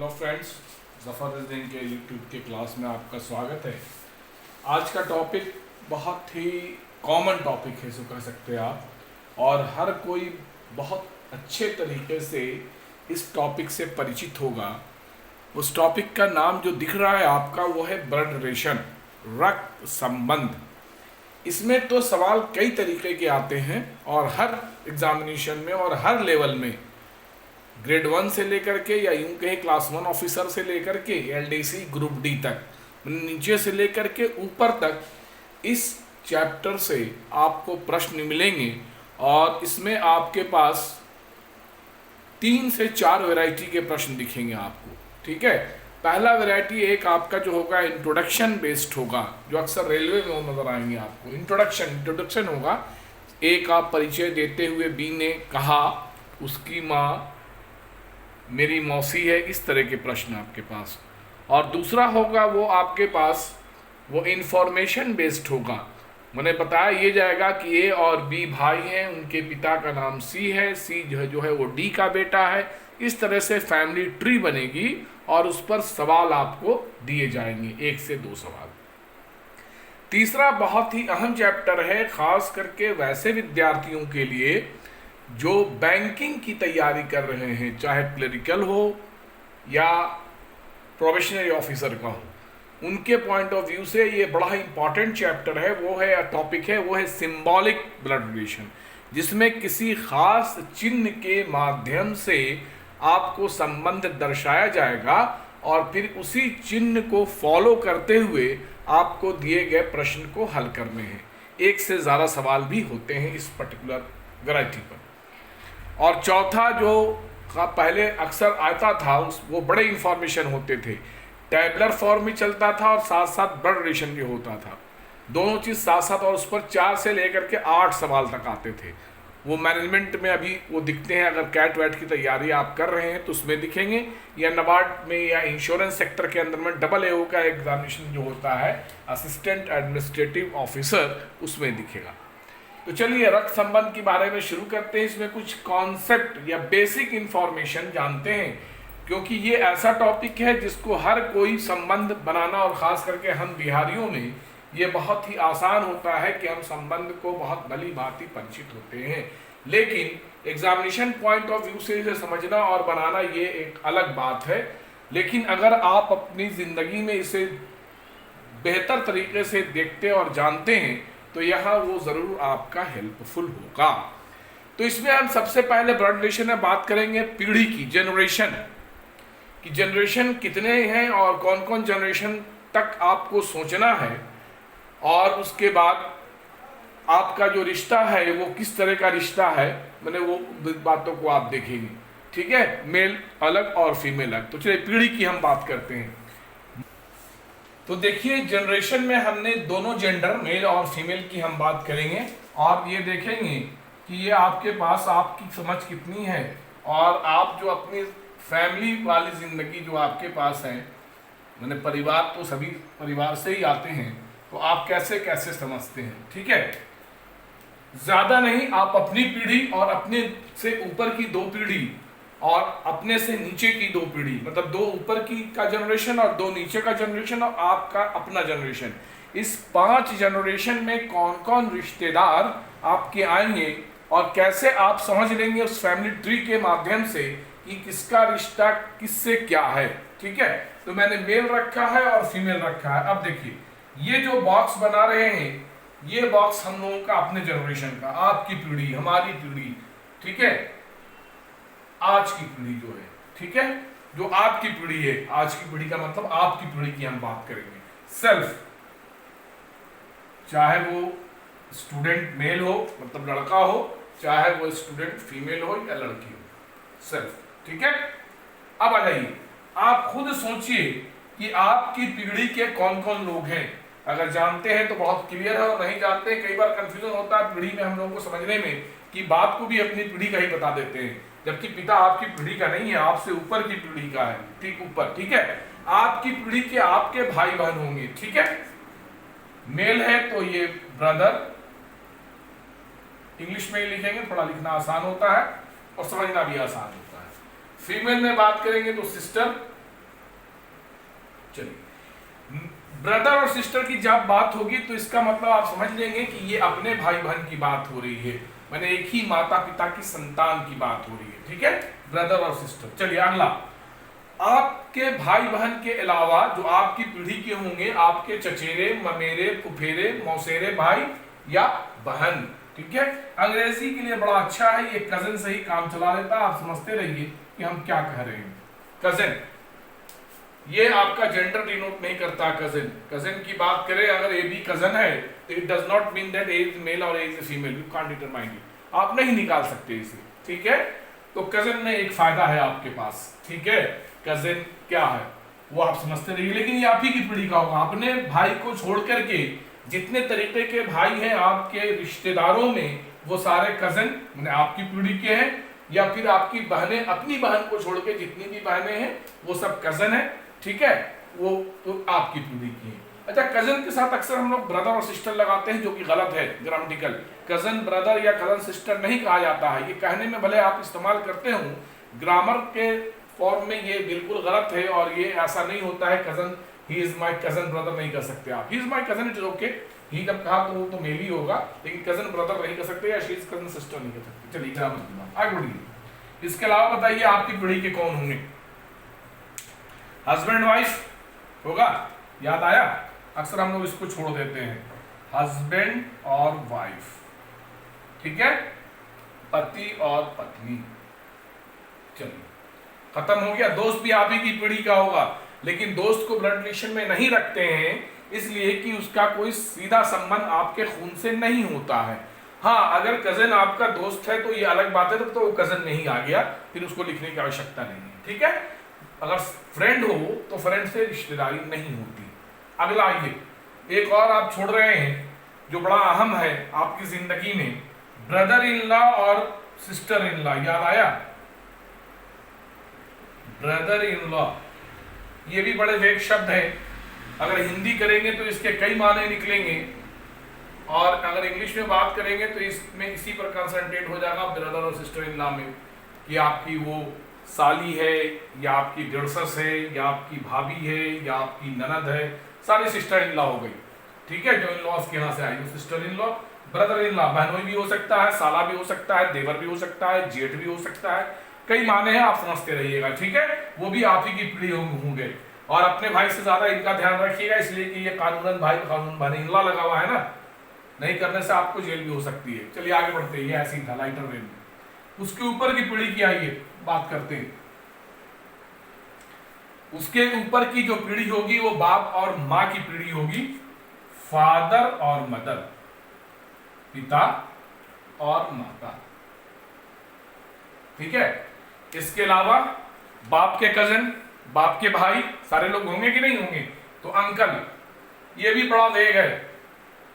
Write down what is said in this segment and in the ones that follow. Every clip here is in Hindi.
हेलो फ्रेंड्स, ज़फ़रुद्दीन के यूट्यूब के क्लास में आपका स्वागत है। आज का टॉपिक बहुत ही कॉमन टॉपिक है, सो कह सकते हैं आप, और हर कोई बहुत अच्छे तरीके से इस टॉपिक से परिचित होगा। उस टॉपिक का नाम जो दिख रहा है आपका वो है ब्लड रिलेशन, रक्त संबंध। इसमें तो सवाल कई तरीके के आते हैं और हर एग्जामिनेशन में और हर लेवल में, ग्रेड 1 से लेकर के या यूं कहे क्लास 1 ऑफिसर से लेकर के एलडीसी ग्रुप डी तक, नीचे से लेकर के ऊपर तक इस चैप्टर से आपको प्रश्न मिलेंगे। और इसमें आपके पास 3 से 4 वैरायटी के प्रश्न दिखेंगे आपको। ठीक है, पहला वैरायटी एक आपका जो होगा इंट्रोडक्शन बेस्ड होगा, जो अक्सर रेलवे में नजर आएंगे आपको। इंट्रोडक्शन होगा। एक आप परिचय देते हुए, बी ने कहा उसकी माँ मेरी मौसी है, इस तरह के प्रश्न आपके पास। और दूसरा होगा वो आपके पास वो इंफॉर्मेशन बेस्ड होगा। मैंने बताया ये जाएगा कि ए और बी भाई हैं, उनके पिता का नाम सी है, सी जो है वो डी का बेटा है। इस तरह से फैमिली ट्री बनेगी और उस पर सवाल आपको दिए जाएंगे, 1 से 2 सवाल। तीसरा बहुत ही अहम चैप्टर है, खास करके वैसे विद्यार्थियों के लिए जो बैंकिंग की तैयारी कर रहे हैं, चाहे क्लरिकल हो या प्रोबेशनरी ऑफिसर का हो। उनके पॉइंट ऑफ व्यू से ये बड़ा ही इंपॉर्टेंट चैप्टर है। वो है टॉपिक है वो है सिंबॉलिक ब्लड रिलेशन, जिसमें किसी खास चिन्ह के माध्यम से आपको संबंध दर्शाया जाएगा और फिर उसी चिन्ह को फॉलो करते हुए आपको दिए गए प्रश्न को हल करने हैं। 1 से ज़्यादा सवाल भी होते हैं इस पर्टिकुलर वैरायटी पर। और चौथा जो पहले अक्सर आता था वो बड़े इंफॉर्मेशन होते थे, टैबुलर फॉर्म भी चलता था और साथ साथ ब्लड रिलेशन भी होता था, दोनों चीज़ साथ साथ। और उस पर 4 से लेकर के 8 सवाल तक आते थे। वो मैनेजमेंट में अभी वो दिखते हैं, अगर कैट वैट की तैयारी आप कर रहे हैं तो उसमें दिखेंगे, या नबार्ड में या इंश्योरेंस सेक्टर के अंदर में डबल AO का एग्जामिनेशन जो होता है, असिस्टेंट एडमिनिस्ट्रेटिव ऑफिसर, उसमें दिखेगा। तो चलिए रक्त संबंध के बारे में शुरू करते हैं। इसमें कुछ कॉन्सेप्ट या बेसिक इंफॉर्मेशन जानते हैं, क्योंकि ये ऐसा टॉपिक है जिसको हर कोई संबंध बनाना, और ख़ास करके हम बिहारियों में ये बहुत ही आसान होता है कि हम संबंध को बहुत भली भांति परिचित होते हैं। लेकिन एग्जामिनेशन पॉइंट ऑफ व्यू से इसे समझना और बनाना ये एक अलग बात है। लेकिन अगर आप अपनी ज़िंदगी में इसे बेहतर तरीके से देखते और जानते हैं तो यहाँ वो ज़रूर आपका हेल्पफुल होगा। तो इसमें हम सबसे पहले ब्लड रिलेशन में बात करेंगे पीढ़ी की, जनरेशन की। जनरेशन कितने हैं और कौन कौन जनरेशन तक आपको सोचना है, और उसके बाद आपका जो रिश्ता है वो किस तरह का रिश्ता है, मैंने वो बातों को आप देखेंगे। ठीक है, मेल अलग और फीमेल अलग। तो चलिए पीढ़ी की हम बात करते हैं। तो देखिए जनरेशन में हमने दोनों जेंडर, मेल और फीमेल की हम बात करेंगे, और ये देखेंगे कि ये आपके पास आपकी समझ कितनी है, और आप जो अपनी फैमिली वाली ज़िंदगी जो आपके पास है, मैंने परिवार तो सभी परिवार से ही आते हैं, तो आप कैसे कैसे समझते हैं। ठीक है, ज़्यादा नहीं, आप अपनी पीढ़ी और अपने से ऊपर की 2 पीढ़ी और अपने से नीचे की 2 पीढ़ी, मतलब 2 ऊपर की का जनरेशन और 2 नीचे का जनरेशन और आपका अपना जनरेशन, इस 5 जनरेशन में कौन कौन रिश्तेदार आपके आएंगे और कैसे आप समझ लेंगे उस फैमिली ट्री के माध्यम से कि किसका रिश्ता किससे क्या है। ठीक है, तो मैंने मेल रखा है और फीमेल रखा है। अब देखिए ये जो बॉक्स बना रहे हैं, ये बॉक्स हम लोगों का अपने जनरेशन का, आपकी पीढ़ी, हमारी पीढ़ी। ठीक है, आज की पीढ़ी जो है, ठीक है, जो आपकी पीढ़ी है, आज की पीढ़ी का मतलब आपकी पीढ़ी की हम बात करेंगे। सेल्फ, चाहे वो स्टूडेंट मेल हो, मतलब लड़का हो, चाहे वो स्टूडेंट फीमेल हो या लड़की हो, सेल्फ। ठीक है, अब आ जाइए, आप खुद सोचिए कि आपकी पीढ़ी के कौन कौन लोग हैं। अगर जानते हैं तो बहुत क्लियर है, और नहीं जानते कई बार कंफ्यूजन होता है पीढ़ी में हम लोगों को समझने में, कि बाप को भी अपनी पीढ़ी का ही बता देते हैं, जबकि पिता आपकी पीढ़ी का नहीं है, आपसे ऊपर की पीढ़ी का है, ठीक ऊपर। ठीक है, आपकी पीढ़ी के आपके भाई बहन होंगे। ठीक है, मेल है तो ये ब्रदर, इंग्लिश में ही लिखेंगे, थोड़ा लिखना आसान होता है और समझना भी आसान होता है। फीमेल में बात करेंगे तो सिस्टर, चलिए, ब्रदर और सिस्टर की जब बात होगी तो इसका मतलब आप समझ लेंगे कि ये अपने भाई बहन की बात हो रही है, मैंने एक ही माता पिता की संतान की बात हो रही है, ठीक है, ब्रदर और सिस्टर। चलिए अगला, आपके भाई बहन के अलावा जो आपकी पीढ़ी के होंगे, आपके चचेरे, ममेरे, फुफेरे, मौसेरे भाई या बहन, ठीक है। अंग्रेजी के लिए बड़ा अच्छा है, ये कजन से ही काम चला लेता है, आप समझते रहिए कि हम क्या कह रहे हैं। कजन, ये आपका जेंडर डिनोट नहीं करता। कजन, कजन की बात करें अगर ए बी कजन है तो it does not mean that A is male और A is female, you can't determine it, आप नहीं निकाल सकते इसे, ठीक है। तो कजन में एक फायदा है आपके पास, ठीक है। कजन क्या है वो आप समझते रहिए, लेकिन ये आप ही की पीढ़ी का होगा। अपने भाई को छोड़ करके जितने तरीके के भाई हैं आपके रिश्तेदारों में, वो सारे कजन मैंने आपकी पीढ़ी के हैं, या फिर आपकी बहनें अपनी बहन को छोड़ के जितनी भी बहनें हैं वो सब कजन है, ठीक है, वो तो आपकी पीढ़ी की है। अच्छा, कजन के साथ अक्सर हम लोग ब्रदर और सिस्टर लगाते हैं, जो कि गलत है ग्रामेटिकल। कजन ब्रदर या कजन सिस्टर नहीं कहा जाता है, ये कहने में भले आप इस्तेमाल करते हो, ग्रामर के फॉर्म में ये बिल्कुल गलत है, और ये ऐसा नहीं होता है। Cousin, he is my cousin brother नहीं कर सकते आप, he is my cousin, it is okay, he जब कहा तो वो तो मेल ही होगा, लेकिन कजन ब्रदर नहीं कर सकते, या शी इज कजन सिस्टर नहीं कर सकते। चलिए ग्रामर की बात आगे बढ़िए। इसके अलावा बताइए आपकी पीढ़ी के कौन होंगे। हस्बैंड वाइफ होगा, याद आया, अक्सर हम लोग इसको छोड़ देते हैं, हस्बैंड और वाइफ, ठीक है, पति और पत्नी। चलिए खत्म हो गया। दोस्त भी आप ही की पीढ़ी का होगा, लेकिन दोस्त को ब्लड रिलेशन में नहीं रखते हैं, इसलिए कि उसका कोई सीधा संबंध आपके खून से नहीं होता है। हाँ, अगर कजन आपका दोस्त है तो ये अलग बात है, तो वो कजन नहीं आ गया, फिर उसको लिखने की आवश्यकता नहीं है, ठीक है। अगर फ्रेंड हो तो फ्रेंड से रिश्तेदारी नहीं होती। अगला आइए, एक और आप छोड़ रहे हैं जो बड़ा अहम है आपकी जिंदगी में, ब्रदर इन लॉ और सिस्टर इन लॉ, याद आया, ब्रदर इन लॉ, ये भी बड़े वेग शब्द है। अगर हिंदी करेंगे तो इसके कई माने निकलेंगे, और अगर इंग्लिश में बात करेंगे तो इसमें इसी पर कंसंट्रेट हो जाएगा ब्रदर और सिस्टर इन लॉ में, कि आपकी वो साली है, या आपकी दिड़सस है, या आपकी भाभी है, या आपकी ननद है, सारी सिस्टर इन लॉ हो गई, ठीक है, जो इन लॉज के यहाँ से आई, sister in law. Brother in law बहनोई भी हो सकता है, साला भी हो सकता है, देवर भी हो सकता है, जेठ भी हो सकता है, कई माने हैं, आप समझते रहिएगा, ठीक है। वो भी आप ही की पीढ़ी होंगे, और अपने भाई से ज्यादा इनका ध्यान रखिएगा, इसलिए कि ये कानूनन भाई कानून भाई इन लॉ लगा हुआ है ना, नहीं करने से आपको जेल भी हो सकती है। चलिए आगे बढ़ते हैं, ये ऐसे ही था लाइटर वे में। उसके ऊपर की पीढ़ी की आइए बात करते हैं। उसके ऊपर की जो पीढ़ी होगी वो बाप और माँ की पीढ़ी होगी, फादर और मदर, पिता और माता, ठीक है। इसके अलावा बाप के कजन, बाप के भाई सारे लोग होंगे कि नहीं होंगे, तो अंकल, ये भी बड़ा वेग है,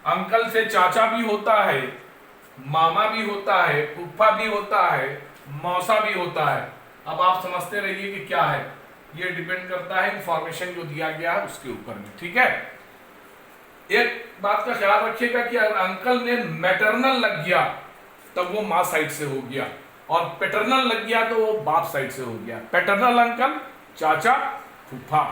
अंकल से चाचा भी होता है, मामा भी होता है, फूफा भी होता है, मौसा भी होता है। अब आप समझते रहिए कि क्या है, ये डिपेंड करता है इंफॉर्मेशन जो दिया गया है उसके ऊपर में, ठीक है। एक बात का ख्याल रखिएगा कि अगर अंकल में मैटरनल लग गया तब वो माँ साइड से हो गया, और पैटर्नल लग गया तो वो बाप साइड से हो गया। पैटर्नल अंकल चाचा फूफा,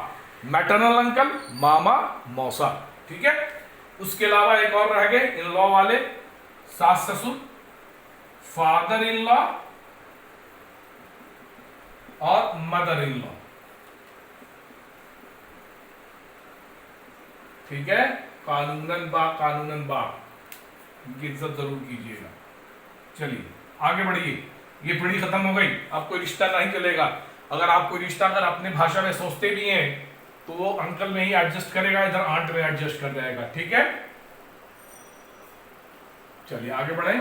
मैटरनल अंकल मामा मौसा, ठीक है। उसके अलावा एक और रह गए इन लॉ वाले, सास ससुर, फादर इन लॉ और मदर इन लॉ, ठीक है। कानूनन बाप की इज्जत जरूर कीजिएगा। चलिए आगे बढ़िए, ये पीढ़ी खत्म हो गई, अब कोई रिश्ता नहीं चलेगा। अगर आप कोई रिश्ता अगर अपने भाषा में सोचते भी हैं तो वो अंकल में ही एडजस्ट करेगा, इधर आंट में एडजस्ट कर जाएगा, ठीक है। चलिए आगे बढ़े।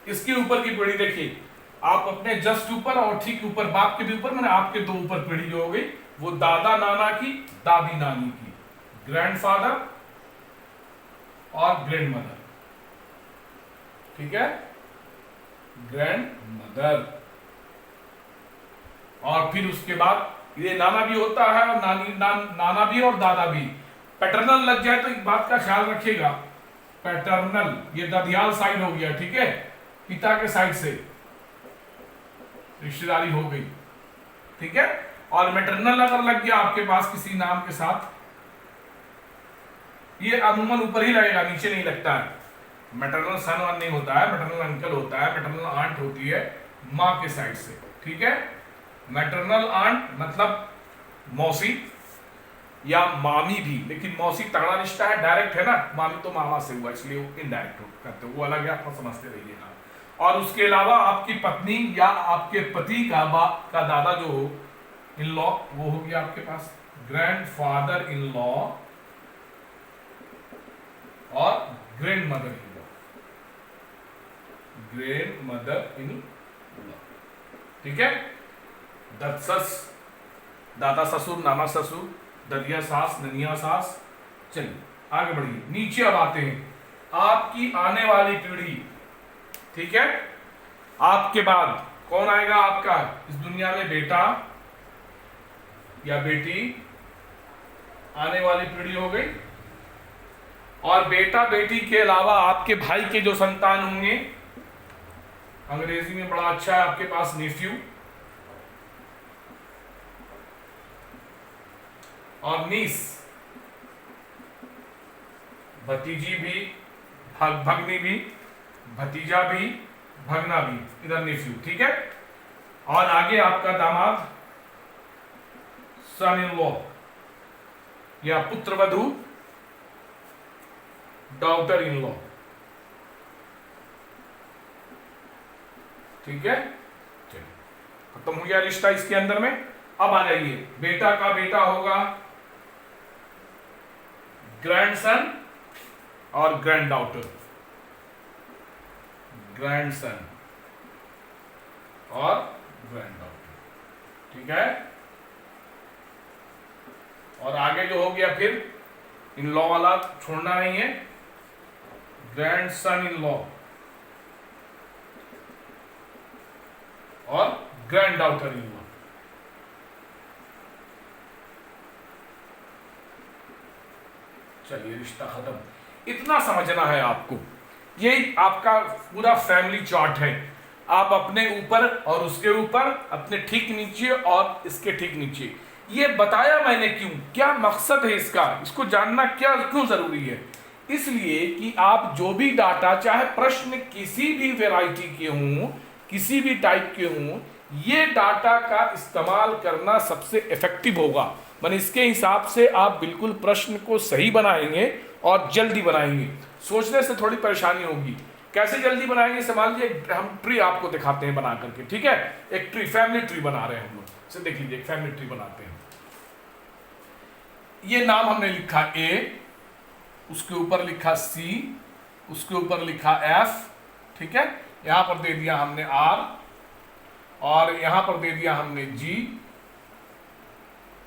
इसके ऊपर की पीढ़ी देखिए, आप अपने जस्ट ऊपर और ठीक ऊपर बाप के भी ऊपर, मैंने आपके दो ऊपर पीढ़ी जो हो गई वो दादा नाना की, दादी नानी की, ग्रैंडफादर और ग्रैंड मदर, ठीक है, ग्रैंड मदर। और फिर उसके बाद ये नाना भी होता है और नाना भी और दादा भी। पैटर्नल लग जाए तो एक बात का ख्याल रखिएगा, पैटर्नल ये ददियाल साइड हो गया, ठीक है, पिता के साइड से रिश्तेदारी हो गई, ठीक है। और मैटरनल अगर लग गया आपके पास किसी नाम के साथ, ये अमूमन ऊपर ही लगेगा, नीचे नहीं लगता है। मैटरनल सन वन नहीं होता है, मैटरनल अंकल होता है, मैटरनल आंट होती है माँ के साइड से, ठीक है। मैटरनल आंट मतलब मौसी या मामी भी, लेकिन मौसी तगड़ा रिश्ता है, डायरेक्ट है ना, मामी तो मामा से हुआ इसलिए वो इनडायरेक्ट करते, वो अलग है, अपना समझते रहिएगा। और उसके अलावा आपकी पत्नी या आपके पति का बाप का दादा जो हो, इन लॉ, वो हो गया आपके पास ग्रैंडफादर इन लॉ और grand mother in law, grand mother in law, ठीक है। दत्सस, दादा ससुर, नाना ससुर, ददिया सास, ननिया सास। चलिए आगे बढ़िए, नीचे अब आते हैं आपकी आने वाली पीढ़ी, ठीक है। आपके बाद कौन आएगा आपका इस दुनिया में, बेटा या बेटी, आने वाली पीढ़ी हो गई। और बेटा बेटी के अलावा आपके भाई के जो संतान होंगे, अंग्रेजी में बड़ा अच्छा है आपके पास नेफ्यू और नीस, भतीजी भी, भगनी भी, भतीजा भी, भगना भी, इधर नेफ्यू, ठीक है। और आगे आपका दामाद, सन इन लॉ या पुत्र वधू, डॉटर इन लॉ, ठीक है। चलिए खत्म हो गया रिश्ता इसके अंदर में। अब आ जाइए, बेटा का बेटा होगा ग्रैंडसन और ग्रैंड डॉटर, ग्रैंडसन और ग्रैंड डॉटर, ठीक है। और आगे जो हो गया फिर इन लॉ वाला छोड़ना नहीं है, ग्रैंडसन इन लॉ और ग्रैंड डॉटर इन लॉ। चलिए रिश्ता खत्म, इतना समझना है आपको। ये आपका पूरा फैमिली चार्ट है। आप अपने ऊपर और उसके ऊपर, अपने ठीक नीचे और इसके ठीक नीचे। ये बताया मैंने क्यों, क्या मकसद है इसका, इसको जानना क्या क्यों जरूरी है। इसलिए कि आप जो भी डाटा, चाहे प्रश्न किसी भी वैरायटी के हों, किसी भी टाइप के हों, ये डाटा का इस्तेमाल करना सबसे इफेक्टिव होगा। मैंने इसके हिसाब से आप बिल्कुल प्रश्न को सही बनाएंगे और जल्दी बनाएंगे। सोचने से थोड़ी परेशानी होगी। कैसे जल्दी बनाएंगे, मान लीजिए हम ट्री आपको दिखाते हैं बना करके, ठीक है। एक ट्री, फैमिली ट्री बना रहे हैं हम लोग, से देख लीजिए, एक फैमिली ट्री बनाते हैं। ये नाम हमने लिखा ए, उसके ऊपर लिखा सी, उसके ऊपर लिखा एफ, ठीक है। यहां पर दे दिया हमने आर और यहां पर दे दिया हमने जी,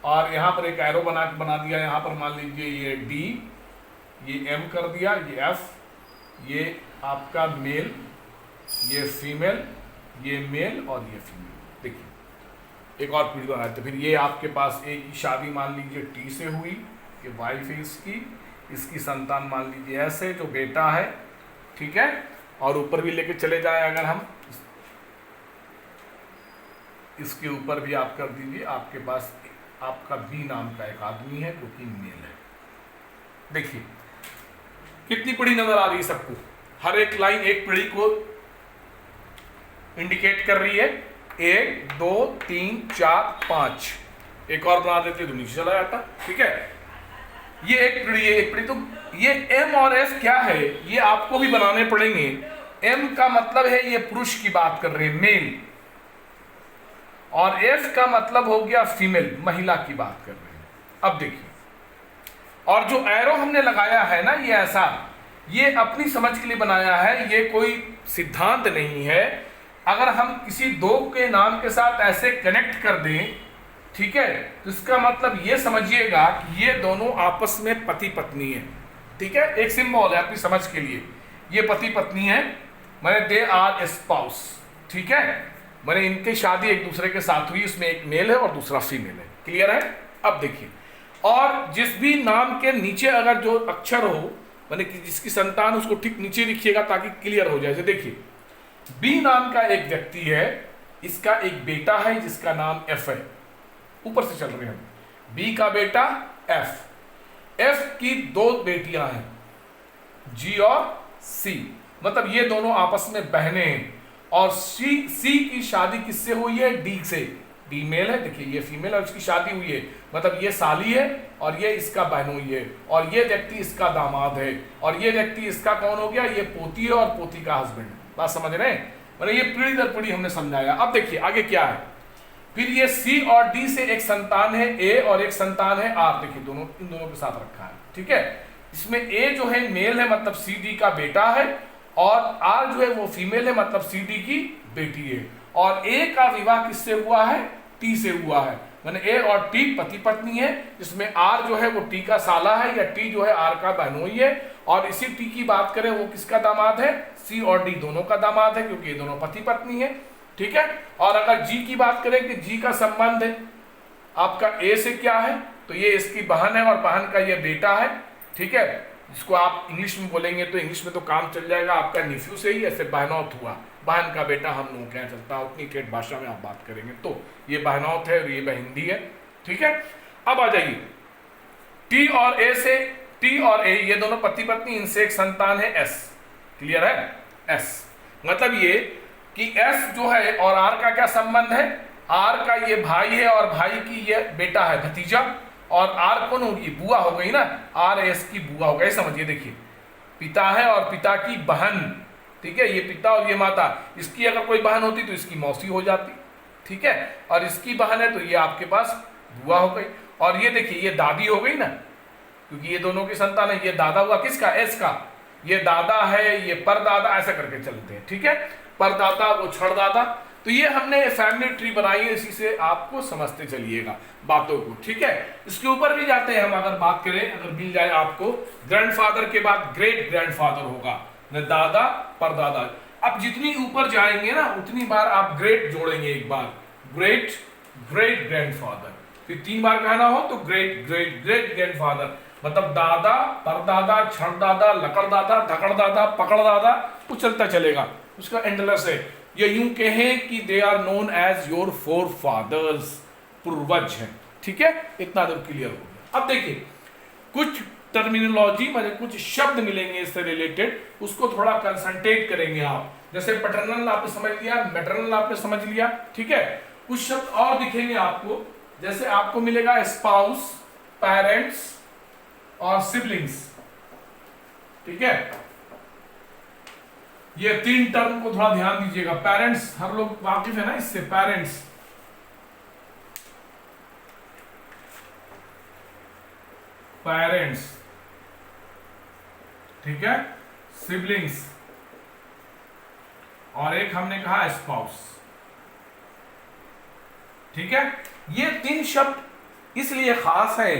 और यहां पर एक एरो बना दिया, यहां पर मान लीजिए ये डी, ये एम कर दिया, ये एफ, ये आपका मेल, ये फीमेल, ये मेल और ये फीमेल। देखिए एक और पीढ़ी बनाए, तो फिर ये आपके पास एक की शादी मान लीजिए टी से हुई, ये वाइफ है इसकी संतान मान लीजिए ऐसे, जो बेटा है, ठीक है। और ऊपर भी लेके चले जाए अगर हम, इसके ऊपर भी आप कर दीजिए, आपके पास आपका बी नाम का एक आदमी है जो कि मेल है। देखिए कितनी पीढ़ी नजर आ रही है सबको, हर एक लाइन एक पीढ़ी को इंडिकेट कर रही है। 1 2 3 4 5, एक और बना देते तो नीचे चला जाता, ठीक है। ये एक पीढ़ी है, एक पीढ़ी। तो ये एम और एस क्या है, ये आपको भी बनाने पड़ेंगे। एम का मतलब है ये पुरुष की बात कर रहे हैं, मेल, और एस का मतलब हो गया फीमेल, महिला की बात कर रहे हैं। अब देखिए, और जो एरो हमने लगाया है ना, ये ऐसा, ये अपनी समझ के लिए बनाया है, ये कोई सिद्धांत नहीं है। अगर हम किसी दो के नाम के साथ ऐसे कनेक्ट कर दें, ठीक है, तो इसका मतलब ये समझिएगा कि ये दोनों आपस में पति पत्नी है, ठीक है। एक सिंबल है अपनी समझ के लिए, ये पति पत्नी है, मैंने दे आर स्पाउस, ठीक है। मैंने इनकी शादी एक दूसरे के साथ हुई, इसमें एक मेल है और दूसरा फीमेल है, क्लियर है। अब देखिए, और जिस भी नाम के नीचे अगर जो अक्षर हो, मैंने जिसकी संतान, उसको ठीक नीचे लिखिएगा ताकि क्लियर हो जाए। देखिए बी नाम का एक व्यक्ति है, इसका एक बेटा है जिसका नाम एफ है, ऊपर से चल रहे हैं। बी का बेटा एफ की 2 बेटियां हैं, जी और सी, मतलब ये दोनों आपस में बहनें हैं। और सी की शादी किससे हुई है? डी से। डी मेल है, देखिए ये फीमेल है, उसकी शादी हुई है, मतलब ये साली है और ये इसका बहनोई है, और ये व्यक्ति इसका दामाद है, और ये व्यक्ति इसका कौन हो गया? ये पोती है और पोती का हस्बैंड। बात समझ रहे हैं? मतलब ये पीढ़ी दर पीढ़ी हमने समझाया। अब देखिए आगे क्या है। फिर ये सी और डी से एक संतान है ए और एक संतान है आर। देखिए दोनों, इन दोनों के साथ रखा है, ठीक है। इसमें ए जो है मेल है, मतलब सी डी का बेटा है, और आर जो है वो फीमेल है, मतलब सी डी की बेटी है। और ए का विवाह किससे हुआ है? टी से हुआ है। मैंने ए और टी पति पत्नी है, जिसमें आर जो है वो टी का साला है, या टी जो है आर का बहनोई है। और इसी टी की बात करें, वो किसका दामाद है? सी और डी दोनों का दामाद है, क्योंकि ये दोनों पति पत्नी है, ठीक है। और अगर जी की बात करें कि जी का संबंध है आपका ए से क्या है, तो ये इसकी बहन है और बहन का ये बेटा है, ठीक है। इसको आप इंग्लिश में बोलेंगे तो इंग्लिश में तो काम चल जाएगा, आपका निफ्यू से ही, ऐसे बहनौत हुआ, बहन का बेटा हम लोगों के यहाँ चलता है, उतनी ठेठ भाषा में आप बात करेंगे तो ये बहनौत है और ये हिंदी है, ठीक है। अब आ जाइए टी और ए से, टी और ए ये दोनों पति पत्नी, इनसे एक संतान है एस। क्लियर है? एस मतलब ये कि एस जो है और आर का क्या संबंध है? आर का ये भाई है और भाई की ये बेटा है, भतीजा। और आर कौन होगी? बुआ हो गई ना, आर एस की बुआ हो गई। समझिए, देखिए पिता है और पिता की बहन, ठीक है, ये पिता और ये माता। इसकी अगर कोई बहन होती तो इसकी मौसी हो जाती, ठीक है। और इसकी बहन है तो ये आपके पास बुआ हो गई। और ये देखिए ये दादी हो गई ना, क्योंकि ये दोनों की संतान है। ये दादा हुआ किसका? एस का। ये दादा है, ये परदादा, ऐसा करके चलते हैं, ठीक है। परदादा वो छड़दादा। तो ये हमने फैमिली ट्री बनाई है, इसी से आपको समझते चलिएगा बातों को, ठीक है। इसके ऊपर भी जाते हैं हम, अगर बात करें, अगर मिल जाए आपको, ग्रैंडफादर के बाद ग्रेट ग्रैंडफादर होगा, दादा परदादा। अब जितनी ऊपर जाएंगे ना उतनी बार आप ग्रेट जोड़ेंगे, एक बार ग्रेट ग्रेट ग्रैंडफादर, फिर 3 बार कहना हो तो ग्रेट ग्रेट ग्रेट ग्रैंडफादर, मतलब दादा, परदादा, छड़दादा, लकड़दादा, धकड़दादा, पकड़दादा, वो चलता चलेगा, उसका एंडलेस है। ये यूं कहें कि they are known as your forefathers, पूर्वज हैं, ठीक है। इतना तो क्लियर हो गया। अब देखिए कुछ टर्मिनोलॉजी, मतलब कुछ शब्द मिलेंगे इससे रिलेटेड, उसको थोड़ा कंसंट्रेट करेंगे आप। जैसे पैटर्नल आपने समझ लिया, मैटरनल आपने समझ लिया, ठीक है। कुछ शब्द और दिखेंगे आपको, जैसे आपको मिलेगा स्पाउस, पेरेंट्स और सिबलिंग्स, ठीक है। ये 3 टर्म को थोड़ा ध्यान दीजिएगा। पेरेंट्स हर लोग वाकिफ है ना इससे, पेरेंट्स, पेरेंट्स, ठीक है, सिबलिंग्स, और एक हमने कहा स्पाउस, ठीक है। ये 3 शब्द इसलिए खास है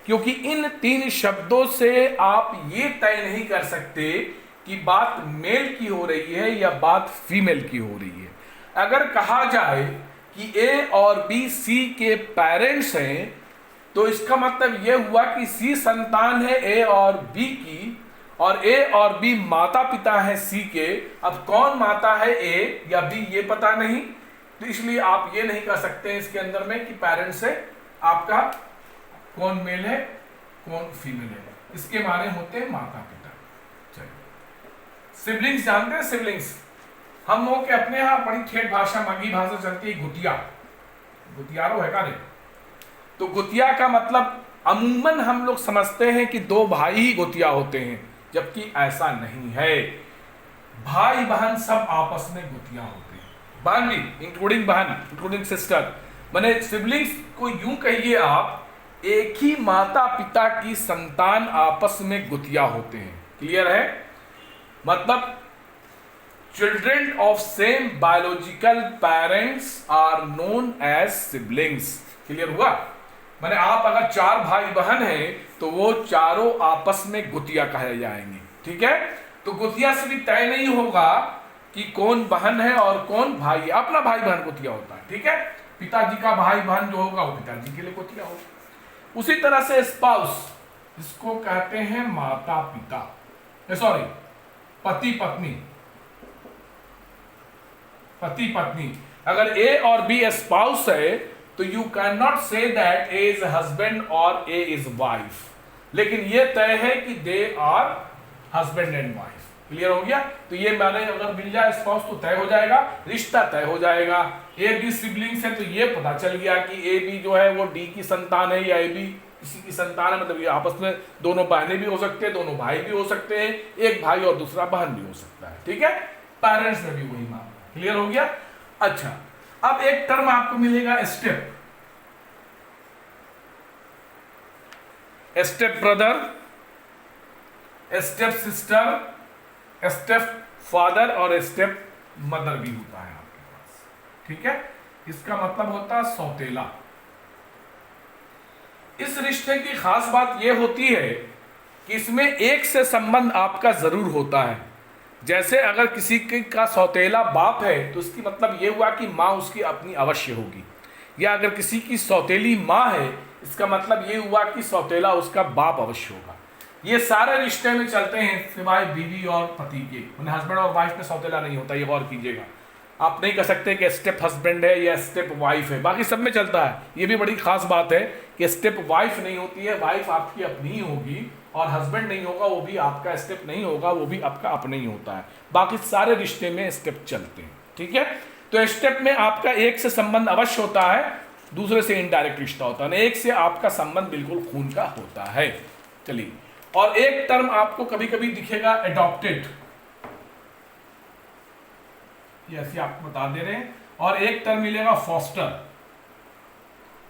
क्योंकि इन 3 शब्दों से आप ये तय नहीं कर सकते कि बात मेल की हो रही है या बात फीमेल की हो रही है। अगर कहा जाए कि ए और बी सी के पेरेंट्स हैं, तो इसका मतलब यह हुआ कि सी संतान है ए और बी की, और ए और बी माता पिता है सी के। अब कौन माता है, ए या बी, ये पता नहीं, तो इसलिए आप ये नहीं कह सकते इसके अंदर में कि पेरेंट्स है आपका कौन मेल है कौन फीमेल है। इसके माने होते हैं माता पिता। चलिए सिबलिंग्स जानते हैं? सिबलिंग्स हम लोग के अपने यहाँ बड़ी ठेठ भाषा, मागी भाषा चलती है, गुतिया, गुतियारो है का नहीं। तो गुतिया का मतलब अमूमन हम लोग समझते हैं कि 2 भाई ही गुतिया होते हैं, जबकि ऐसा नहीं है। भाई बहन सब आपस में गुतिया होते हैं, बहन भी, इंक्लूडिंग बहन, इंक्लूडिंग सिस्टर। माने सिबलिंग्स को यूं कहिए आप, एक ही माता पिता की संतान आपस में गुतिया होते हैं। क्लियर है? मतलब children of same biological parents are known as siblings. Clear हुआ? माने आप अगर 4 भाई बहन हैं तो वो चारों आपस में गुतिया कहे जाएंगे, ठीक है। तो गुतिया से भी तय नहीं होगा कि कौन बहन है और कौन भाई है, अपना भाई बहन गुतिया होता है, ठीक है। पिताजी का भाई बहन जो होगा वो पिताजी के लिए गुतिया होगा। उसी तरह से स्पाउस, इसको कहते हैं माता पिता, सॉरी पति पत्नी, पति पत्नी। अगर ए और बी स्पाउस है तो you can not say that A is husband और ए इज वाइफ, लेकिन ये तय है कि they are husband and wife. Clear हो गया? तो ये मैंने अगर मिल जाए स्पाउस तो तय हो जाएगा, रिश्ता तय हो जाएगा। ए बी सिबलिंग्स है तो ये पता चल गया कि ए बी जो है वो डी की संतान है या ए बी किसी की संतान है, मतलब ये आपस में दोनों बहनें भी हो सकते हैं, दोनों भाई भी हो सकते हैं, एक भाई और दूसरा बहन भी हो सकता है। ठीक है, पेरेंट्स में भी वही मामला। क्लियर हो गया? अच्छा, अब एक टर्म आपको मिलेगा step, step brother, step sister, step father और स्टेप मदर भी होता है आपके पास। ठीक है, इसका मतलब होता है सौतेला। इस रिश्ते की खास बात यह होती है कि इसमें एक से संबंध आपका जरूर होता है। जैसे अगर किसी का सौतेला बाप है तो इसकी मतलब यह हुआ कि माँ उसकी अपनी अवश्य होगी, या अगर किसी की सौतेली माँ है इसका मतलब यह हुआ कि सौतेला उसका बाप अवश्य होगा। ये सारे रिश्ते में चलते हैं सिवाय बीवी और पति के, उन्हें हस्बैंड और वाइफ में सौतेला नहीं होता, ये गौर कीजिएगा। आप नहीं कह सकते कि स्टेप हस्बैंड है या स्टेप वाइफ है, बाकी सब में चलता है। ये भी बड़ी खास बात है कि स्टेप वाइफ नहीं होती है, वाइफ आपकी अपनी ही होगी, और हस्बैंड नहीं होगा वो भी आपका स्टेप नहीं होगा, वो भी आपका अपना ही होता है। बाकी सारे रिश्ते में स्टेप चलते हैं। ठीक है, तो स्टेप में आपका एक से संबंध अवश्य होता है, दूसरे से इनडायरेक्ट रिश्ता होता है, एक से आपका संबंध बिल्कुल खून का होता है। चलिए, और एक टर्म आपको कभी कभी दिखेगा एडॉप्टेड, ये ऐसे आपको बता दे रहे हैं, और एक टर्म मिलेगा फॉस्टर,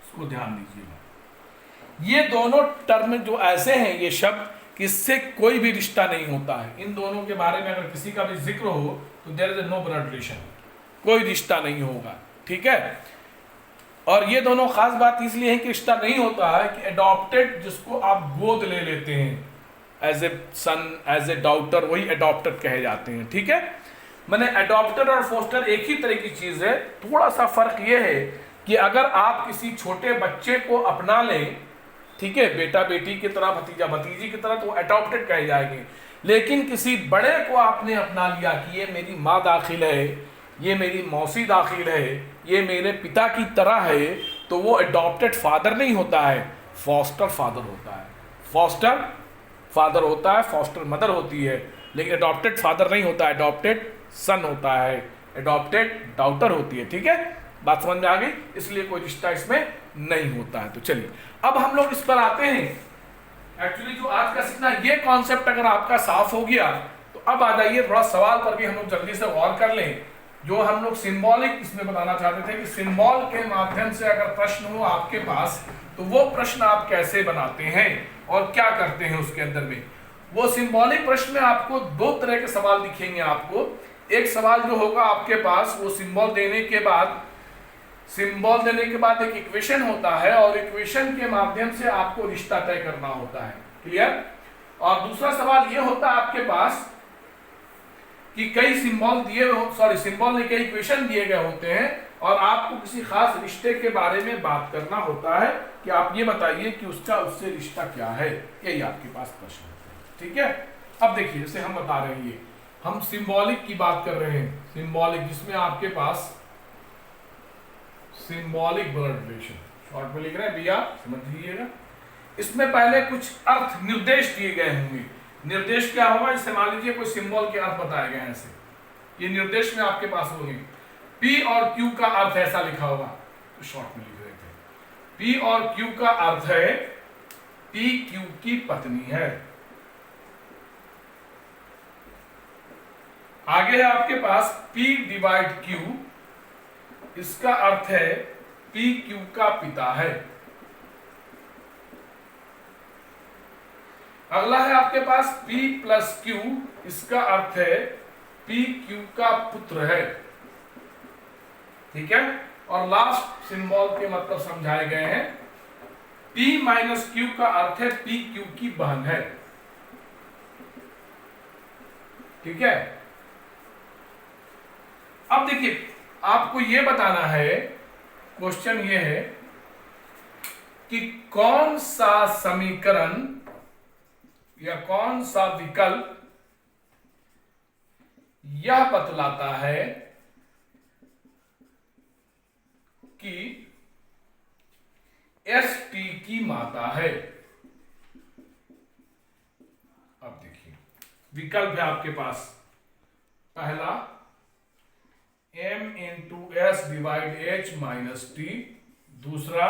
इसको ध्यान दीजिएगा। ये दोनों टर्म जो ऐसे हैं, ये शब्द किससे कोई भी रिश्ता नहीं होता है। इन दोनों के बारे में अगर किसी का भी जिक्र हो तो there is no blood relation, कोई रिश्ता नहीं होगा। ठीक है, और ये दोनों खास बात इसलिए है कि रिश्ता नहीं होता है कि एडॉप्टेड जिसको आप गोद ले लेते हैं as a son, as a daughter, वही एडॉप्टेड कहे जाते हैं। ठीक है, मैंने एडॉप्टेड और फोस्टर एक ही तरह की चीज है, थोड़ा सा फर्क ये है कि अगर आप किसी छोटे बच्चे को अपना लें, ठीक है, बेटा बेटी की तरह, भतीजा भतीजी की तरह, तो वो एडॉप्टेड कहे जाएंगे। लेकिन किसी बड़े को आपने अपना लिया कि ये मेरी माँ दाखिल है, ये मेरी मौसी दाखिल है, ये मेरे पिता की तरह है, तो वो एडॉप्टेड फादर नहीं होता है, फॉस्टर फादर होता है। फॉस्टर फादर होता है, फॉस्टर मदर होती है, लेकिन एडॉप्टेड फादर नहीं होता है, एडॉप्टेड सन होता है, एडॉप्टेड डॉटर होती है। ठीक है, बात समझ में आ गई? इसलिए कोई रिश्ता इसमें नहीं होता है। तो चलिए, अब हम लोग इस पर आते हैं। एक्चुअली जो आज का सीखना, ये कॉन्सेप्ट अगर आपका साफ हो गया तो अब आ जाइए थोड़ा सवाल पर भी हम लोग जल्दी से गौर कर लें। जो हम लोग सिंबॉलिक इसमें बताना चाहते थे कि सिंबल के माध्यम से अगर प्रश्न हो आपके पास तो वो प्रश्न आप कैसे बनाते हैं और क्या करते हैं उसके अंदर में। वो सिंबॉलिक प्रश्न में आपको दो तरह के सवाल दिखेंगे। आपको एक सवाल जो होगा आपके पास, वो सिंबल देने के बाद एक इक्वेशन होता है, और इक्वेशन के माध्यम से आपको रिश्ता तय करना होता है। क्लियर? और दूसरा सवाल ये होता है आपके पास कि कई सिंबल ने कई इक्वेशन दिए गए होते हैं, और आपको किसी खास रिश्ते के बारे में बात करना होता है कि आप ये बताइए कि उसका उससे रिश्ता क्या है। यही आपके पास प्रश्न होता है। ठीक है, अब देखिए, जैसे हम बता रहे हैं, हम सिंबॉलिक की बात कर रहे हैं, सिंबॉलिक जिसमें आपके पास सिंबॉलिक ब्लड रिलेशन, शॉर्ट में लिख रहे हैं भैया, समझ लीजिएगा। इसमें पहले कुछ अर्थ निर्देश दिए गए होंगे। निर्देश क्या होगा? जैसे मान लीजिए कोई सिंबल के अर्थ बताए गए हैं, ऐसे ये निर्देश में आपके पास होंगे। P और Q का अर्थ ऐसा लिखा होगा, तो शॉर्ट में लिख रहे थे। P और Q का अर्थ है P Q की पत्नी है। आगे है आपके पास P डिवाइड Q, इसका अर्थ है P Q का पिता है। अगला है आपके पास P प्लस Q, इसका अर्थ है P Q का पुत्र है। ठीक है, और लास्ट सिंबल के मतलब समझाए गए हैं। P माइनस Q का अर्थ है P Q की बहन है। ठीक है, अब देखिए, आपको यह बताना है, क्वेश्चन ये है कि कौन सा समीकरण या कौन सा विकल्प यह बतलाता है कि एस टी की मात्रा है। अब देखिए विकल्प है आपके पास, पहला m into S divide H minus T, दूसरा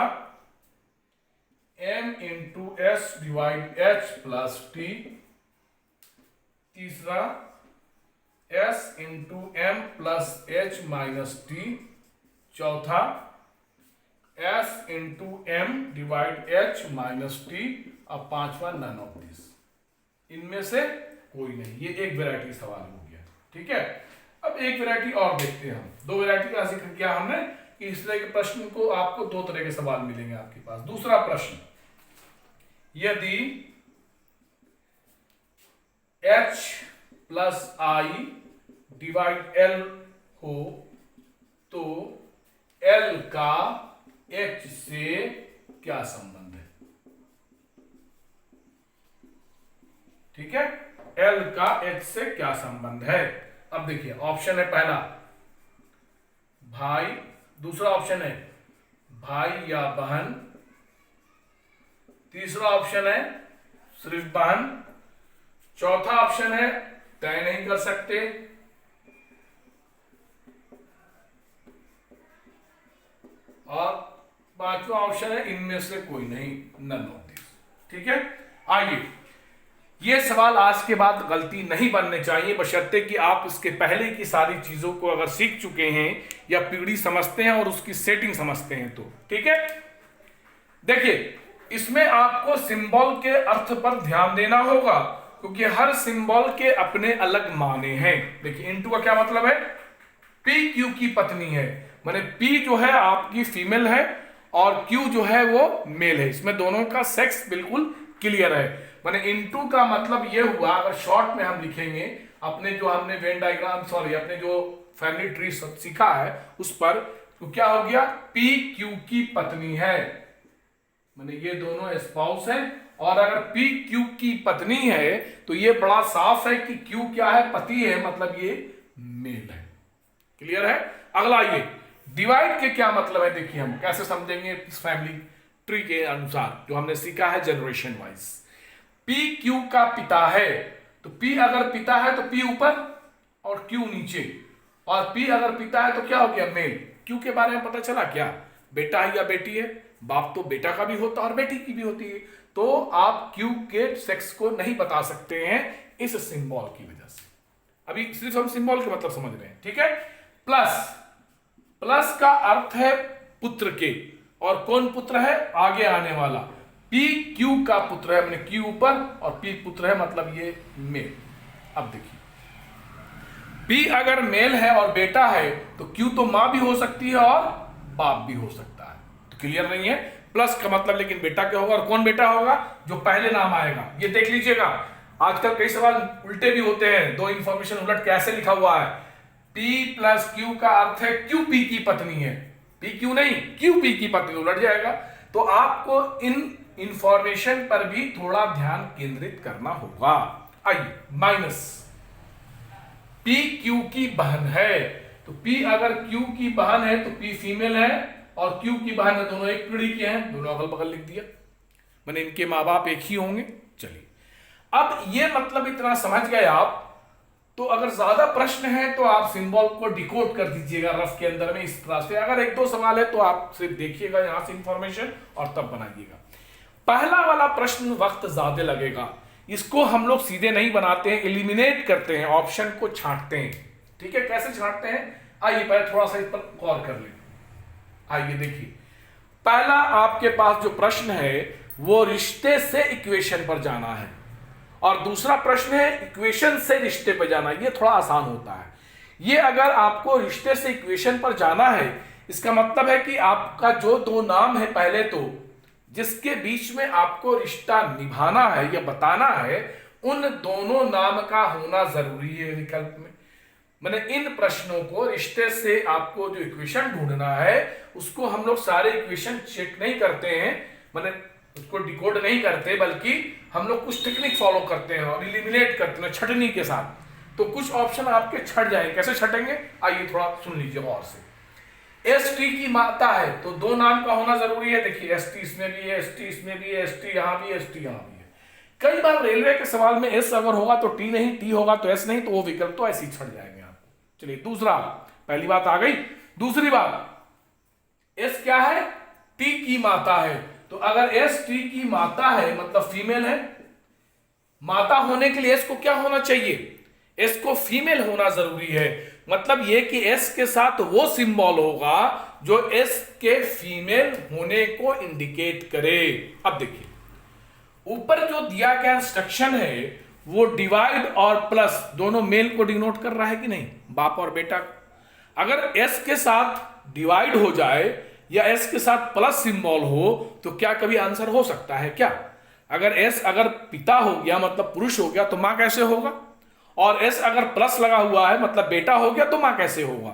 m into S divide H plus T, तीसरा s into M plus H minus T, चौथा s into M divide H minus T, और पांचवा नन ऑफ दिस। इनमें से कोई नहीं। ये एक वैरायटी सवाल हो गया, ठीक है। अब एक वैरायटी और देखते हैं हम। दो वैरायटी का जिक्र किया हमने कि इस तरह के प्रश्न को आपको दो तरह के सवाल मिलेंगे आपके पास। दूसरा प्रश्न, यदि h plus I divide L हो तो L का H से क्या संबंध है? ठीक है, L का H से क्या संबंध है? अब देखिए ऑप्शन है पहला भाई, दूसरा ऑप्शन है भाई या बहन, तीसरा ऑप्शन है सिर्फ बहन, चौथा ऑप्शन है तय नहीं कर सकते, और पांचवा ऑप्शन है इनमें से कोई नहीं, नन ऑफ दिस। ठीक है, आइए ये सवाल आज के बाद गलती नहीं बनने चाहिए, बशर्ते कि आप इसके पहले की सारी चीजों को अगर सीख चुके हैं या पीढ़ी समझते हैं और उसकी सेटिंग समझते हैं तो। ठीक है, देखिए इसमें आपको सिंबल के अर्थ पर ध्यान देना होगा, क्योंकि हर सिंबल के अपने अलग माने हैं। देखिए इनटू का क्या मतलब है? पी क्यू की पत्नी है, माने पी जो है आपकी फीमेल है और क्यू जो है वो मेल है। इसमें दोनों का सेक्स बिल्कुल क्लियर है। माने इनटू का मतलब ये हुआ, अगर शॉर्ट में हम लिखेंगे अपने जो हमने वेन डायग्राम सॉरी अपने जो फैमिली ट्री सीखा है उस पर, तो क्या हो गया? पी क्यू की पत्नी है, माने ये दोनों स्पाउस हैं। और अगर पी क्यू की पत्नी है तो ये बड़ा साफ है कि क्यू क्या है? पति है, मतलब ये मेल है। क्लियर है? अगला ये डिवाइड के क्या मतलब है, देखिए हम कैसे समझेंगे इस फैमिली ट्री के अनुसार जो हमने सीखा है जनरेशन वाइज। पी क्यू का पिता है, तो पी अगर पिता है तो पी ऊपर और क्यू नीचे, और पी अगर पिता है तो क्या हो गया? मेल। क्यू के बारे में पता चला क्या? बेटा है या बेटी है? बाप तो बेटा का भी होता है और बेटी की भी होती है, तो आप क्यू के सेक्स को नहीं बता सकते हैं इस सिंबल की वजह से। अभी सिर्फ हम सिंबल के मतलब समझ रहे हैं। ठीक है, प्लस, प्लस का अर्थ है पुत्र के, और कौन पुत्र है? आगे आने वाला। पी क्यू का पुत्र है, मैंने क्यू ऊपर और पी पुत्र है, मतलब ये मेल। अब देखिए पी अगर मेल है और बेटा है तो क्यू तो मां भी हो सकती है और बाप भी हो सकता है, तो क्लियर नहीं है? प्लस का मतलब लेकिन बेटा क्या होगा, और कौन बेटा होगा? जो पहले नाम आएगा। ये देख लीजिएगा, आजकल कई सवाल उल्टे भी होते हैं, दो इंफॉर्मेशन उलट कैसे लिखा हुआ है। पी प्लस क्यू का अर्थ है क्यू पी की पत्नी है, पी क्यू नहीं, क्यू पी की पत्नी, उलट जाएगा। तो आपको इन इंफॉर्मेशन पर भी थोड़ा ध्यान केंद्रित करना होगा। आइए माइनस, पी क्यू की बहन है, तो पी अगर क्यू की बहन है तो पी फीमेल है और क्यू की बहन है, दोनों एक पीढ़ी के हैं, दोनों अगल बगल लिख दिया, मैंने इनके माँ बाप एक ही होंगे। चलिए अब ये मतलब इतना समझ गए आप, तो अगर ज्यादा प्रश्न है तो आप सिंबल को डिकोड कर दीजिएगा रफ के अंदर में इस तरह से। अगर एक दो सवाल है तो आप सिर्फ देखिएगा यहां से इंफॉर्मेशन और तब बनाइएगा। पहला वाला प्रश्न वक्त ज्यादा लगेगा, इसको हम लोग सीधे नहीं बनाते हैं, एलिमिनेट करते हैं, ऑप्शन को छांटते हैं। ठीक है, कैसे छांटते हैं आइए पहले थोड़ा सा इस पर गौर कर लें। आइए देखिए, पहला आपके पास जो प्रश्न है वो रिश्ते से इक्वेशन पर जाना है, और दूसरा प्रश्न है इक्वेशन से रिश्ते पर जाना। ये थोड़ा आसान होता है। ये अगर आपको रिश्ते से इक्वेशन पर जाना है, इसका मतलब है कि आपका जो दो नाम है पहले तो जिसके बीच में आपको रिश्ता निभाना है या बताना है, उन दोनों नाम का होना जरूरी है विकल्प में। मैंने इन प्रश्नों को रिश्ते से आपको जो इक्वेशन ढूंढना है उसको हम लोग सारे इक्वेशन चेक नहीं करते हैं, मैंने उसको डिकोड नहीं करते, बल्कि हम लोग कुछ टेक्निक फॉलो करते हैं और इलिमिनेट करते हैं छटनी के साथ। तो कुछ ऑप्शन आपके छट जाएंगे, कैसे छटेंगे आइए थोड़ा सुन लीजिए और से। एस टी की माता है तो दो नाम का होना जरूरी है। देखिए एस टी इसमें भी है, एस टी इसमें भी है, एस टी यहां भी है, एस टी यहां भी है। कई बार रेलवे के सवाल में एस अगर होगा तो टी नहीं, टी होगा तो एस नहीं, तो वो विकल्प तो ऐसे ही छड़ जाएंगे आपको। चलिए दूसरा, पहली बात आ गई। दूसरी बात, एस क्या है? टी की माता है। तो अगर एस टी की माता है मतलब फीमेल है, माता होने के लिए एस को क्या होना चाहिए? एस को फीमेल होना जरूरी है। मतलब यह कि एस के साथ वो सिंबल होगा जो एस के फीमेल होने को इंडिकेट करे। अब देखिए ऊपर जो दिया गया इंस्ट्रक्शन है वो डिवाइड और प्लस दोनों मेल को डिनोट कर रहा है कि नहीं, बाप और बेटा। अगर एस के साथ डिवाइड हो जाए या एस के साथ प्लस सिंबल हो तो क्या कभी आंसर हो सकता है क्या? अगर एस अगर पिता हो गया मतलब पुरुष हो गया तो मां कैसे होगा? और एस अगर प्लस लगा हुआ है मतलब बेटा हो गया तो मां कैसे होगा?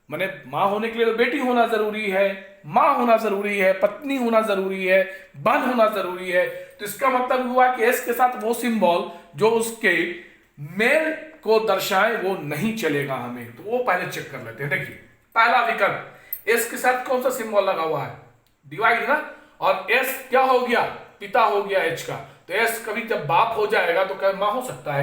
माने मां होने के लिए तो बेटी होना जरूरी है, मां होना जरूरी है, पत्नी होना जरूरी है, बहन होना जरूरी है। तो इसका मतलब हुआ कि एस के साथ वो सिंबल जो उसके मेल को दर्शाए वो नहीं चलेगा हमें। तो वो पहले चेक कर लेते हैं। देखिए पहला विकल्प, एस के साथ कौन सा सिंबल लगा हुआ है? डिवाइड ना। और एस क्या हो गया? पिता हो गया एच का। तो एस कभी जब बाप हो जाएगा तो क्या मां हो सकता है?